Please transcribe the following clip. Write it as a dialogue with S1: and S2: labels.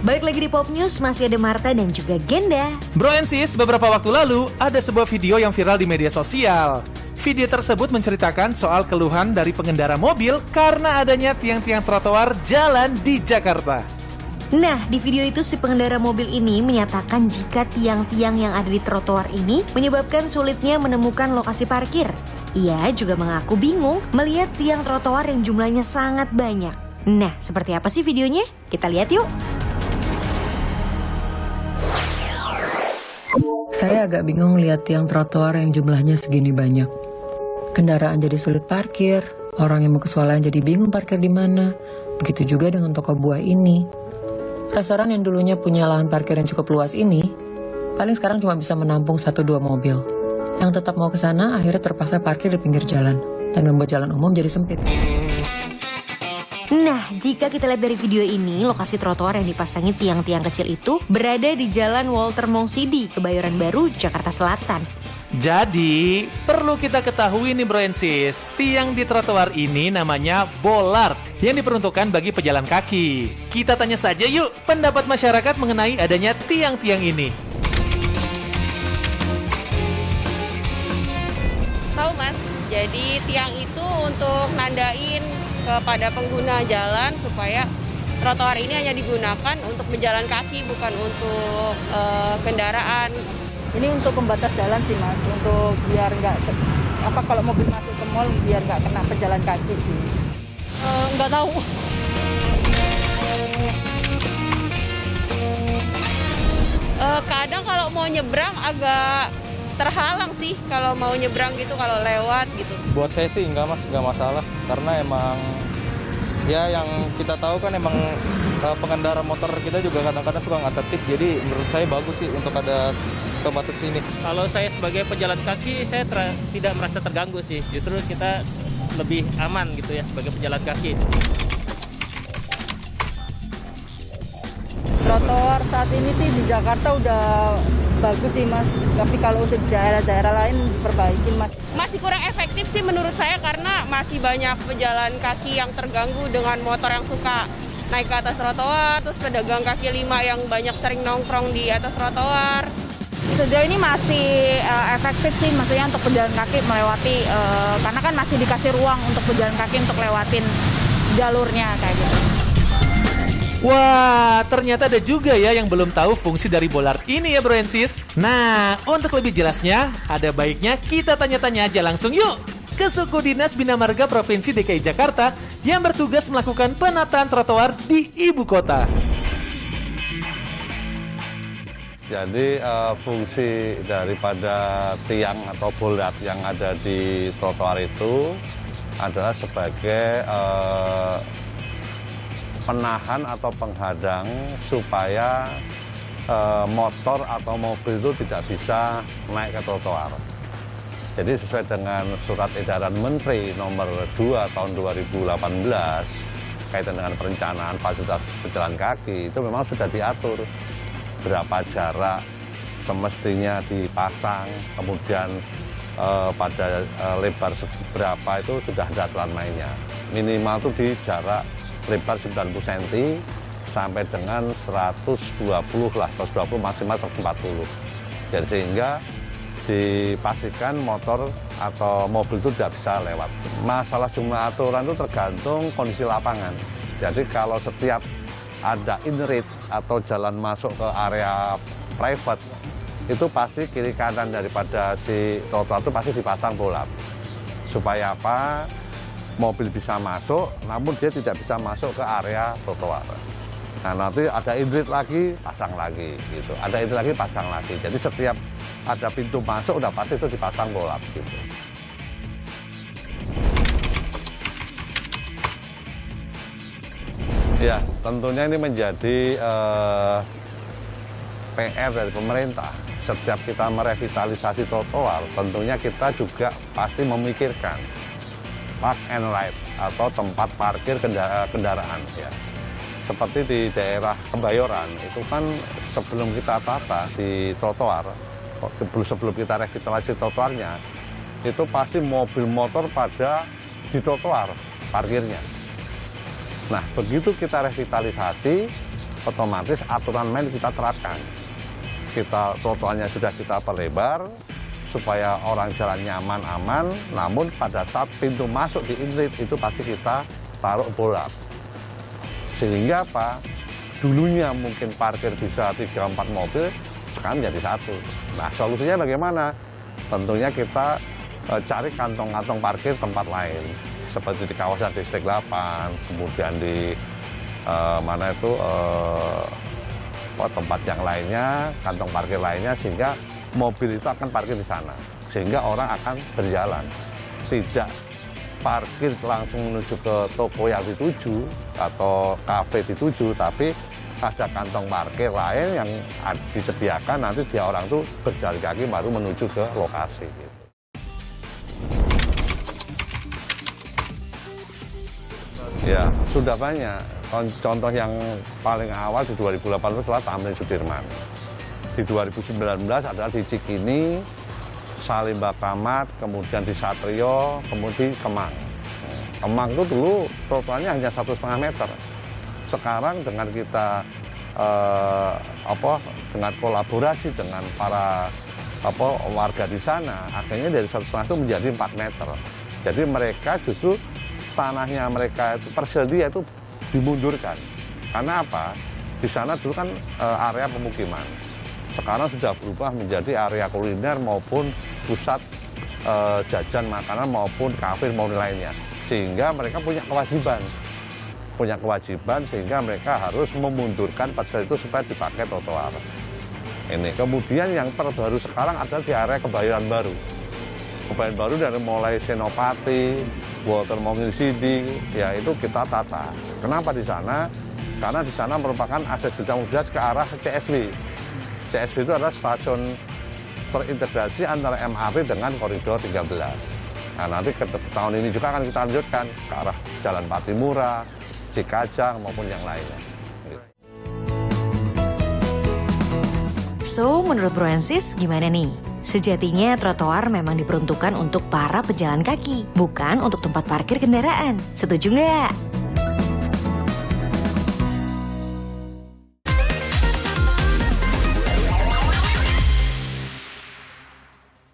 S1: Balik lagi di Pop News, masih ada Marta dan juga Genda.
S2: Bro and sis, beberapa waktu lalu ada sebuah video yang viral di media sosial. Video tersebut menceritakan soal keluhan dari pengendara mobil karena adanya tiang-tiang trotoar jalan di Jakarta.
S1: Nah, di video itu si pengendara mobil ini menyatakan jika tiang-tiang yang ada di trotoar ini menyebabkan sulitnya menemukan lokasi parkir. Ia juga mengaku bingung melihat tiang trotoar yang jumlahnya sangat banyak. Nah, seperti apa sih videonya? Kita lihat yuk.
S3: Saya agak bingung lihat tiang trotoar yang jumlahnya segini banyak. Kendaraan jadi sulit parkir, orang yang mau ke swalayan jadi bingung parkir di mana. Begitu juga dengan toko buah ini. Restoran yang dulunya punya lahan parkir yang cukup luas ini, paling sekarang cuma bisa menampung 1-2 mobil. Yang tetap mau ke sana akhirnya terpaksa parkir di pinggir jalan dan membuat jalan umum jadi sempit.
S1: Nah, jika kita lihat dari video ini, lokasi trotoar yang dipasangi tiang-tiang kecil itu berada di Jalan Walter Mongsidi, Kebayoran Baru, Jakarta Selatan.
S2: Jadi, perlu kita ketahui nih bro and sis, tiang di trotoar ini namanya bollard yang diperuntukkan bagi pejalan kaki. Kita tanya saja yuk pendapat masyarakat mengenai adanya tiang-tiang ini.
S4: Tahu mas, jadi tiang itu untuk nandain kepada pengguna jalan supaya trotoar ini hanya digunakan untuk pejalan kaki, bukan untuk kendaraan.
S5: Ini untuk pembatas jalan sih mas, untuk biar nggak kalau mobil masuk ke mall biar nggak kena pejalan kaki sih.
S4: Nggak tahu. Kadang kalau mau nyebrang agak terhalang sih kalau mau nyebrang gitu, kalau lewat gitu.
S6: Buat saya sih enggak mas, enggak masalah. Karena emang ya yang kita tahu kan emang pengendara motor kita juga kadang-kadang suka nggak tertib. Jadi menurut saya bagus sih untuk ada pembatas ini.
S7: Kalau saya sebagai pejalan kaki, saya tidak merasa terganggu sih. Justru kita lebih aman gitu ya sebagai pejalan kaki.
S5: Trotoar saat ini sih di Jakarta udah bagus sih mas, tapi kalau untuk daerah-daerah lain diperbaikin mas.
S4: Masih kurang efektif sih menurut saya karena masih banyak pejalan kaki yang terganggu dengan motor yang suka naik ke atas trotoar, terus pedagang kaki lima yang banyak sering nongkrong di atas trotoar.
S5: Sejauh ini masih efektif sih, maksudnya untuk pejalan kaki melewati, karena kan masih dikasih ruang untuk pejalan kaki untuk lewatin jalurnya kayak gitu.
S2: Wah, ternyata ada juga ya yang belum tahu fungsi dari bollard ini ya bro and sis. Nah, untuk lebih jelasnya, ada baiknya kita tanya-tanya aja langsung yuk ke Suku Dinas Bina Marga Provinsi DKI Jakarta yang bertugas melakukan penataan trotoar di ibu kota.
S8: Jadi fungsi daripada tiang atau bollard yang ada di trotoar itu adalah sebagai penahan atau penghadang supaya motor atau mobil itu tidak bisa naik ke trotoar. Jadi sesuai dengan surat edaran Menteri nomor 2 tahun 2018 kaitan dengan perencanaan fasilitas pejalan kaki, itu memang sudah diatur berapa jarak semestinya dipasang, kemudian pada lebar berapa itu sudah ada aturan mainnya. Minimal itu di jarak lebar 90 cm sampai dengan 120 lah, 120 maksimal 140. Jadi sehingga dipastikan motor atau mobil itu tidak bisa lewat. Masalah jumlah aturan itu tergantung kondisi lapangan. Jadi kalau setiap ada in-rate atau jalan masuk ke area private, itu pasti kiri kanan daripada si trotoar itu pasti dipasang bollard. Supaya apa? Mobil bisa masuk, namun dia tidak bisa masuk ke area trotoar. Nah nanti ada in-rate lagi, pasang lagi, gitu. Ada in-rate lagi, pasang lagi. Jadi setiap ada pintu masuk, udah pasti itu dipasang bollard, gitu. Ya, tentunya ini menjadi PR dari pemerintah. Setiap kita merevitalisasi trotoar, tentunya kita juga pasti memikirkan park and ride atau tempat parkir kendaraan ya. Seperti di daerah Kebayoran itu kan sebelum kita tata di trotoar, sebelum kita revitalisasi trotoarnya, itu pasti mobil motor pada di trotoar parkirnya. Nah begitu kita revitalisasi, otomatis aturan main kita terapkan. Trotoarnya sudah kita perlebar supaya orang jalan nyaman, aman. Namun pada saat pintu masuk di inlet itu pasti kita taruh bolar. Sehingga apa? Dulunya mungkin parkir bisa 3-4 mobil, sekarang jadi 1. Nah, solusinya bagaimana? Tentunya kita cari kantong-kantong parkir tempat lain. Seperti di kawasan Distrik 8, kemudian di tempat yang lainnya, kantong parkir lainnya, sehingga mobil itu akan parkir di sana. Sehingga orang akan berjalan. Tidak parkir langsung menuju ke toko yang dituju atau kafe dituju, tapi ada kantong parkir lain yang disediakan, nanti dia orang tuh berjalan kaki baru menuju ke lokasi. Ya, sudah banyak. Contoh yang paling awal di 2018 adalah Tamrin Sudirman. Di 2019 adalah di Cikini, Salimba Kramat, kemudian di Satrio, kemudian di Kemang. Kemang itu dulu trotoarnya hanya 1,5 meter. Sekarang dengan kita dengan kolaborasi dengan para warga di sana, akhirnya dari 1,5 itu menjadi 4 meter. Jadi mereka justru tanahnya mereka itu persegi itu dimundurkan. Karena apa? Di sana dulu kan area pemukiman. Sekarang sudah berubah menjadi area kuliner maupun pusat jajan makanan maupun kafe maupun lainnya. Sehingga mereka punya kewajiban sehingga mereka harus memundurkan pasal itu supaya dipakai trotoar. Ini kemudian yang terbaru sekarang adalah di area Kebayoran Baru. Kebayoran Baru dari mulai Senopati, Walter Mongging Sidi, ya itu kita tata. Kenapa di sana? Karena di sana merupakan akses gas ke arah CSW. CSW itu adalah stasiun terintegrasi antara MRT dengan koridor 13. Nah, nanti tahun ini juga akan kita lanjutkan ke arah Jalan Patimura, Cikajang maupun yang lainnya.
S1: So, menurut Bro Ensis gimana nih? Sejatinya trotoar memang diperuntukkan untuk para pejalan kaki, bukan untuk tempat parkir kendaraan. Setuju nggak?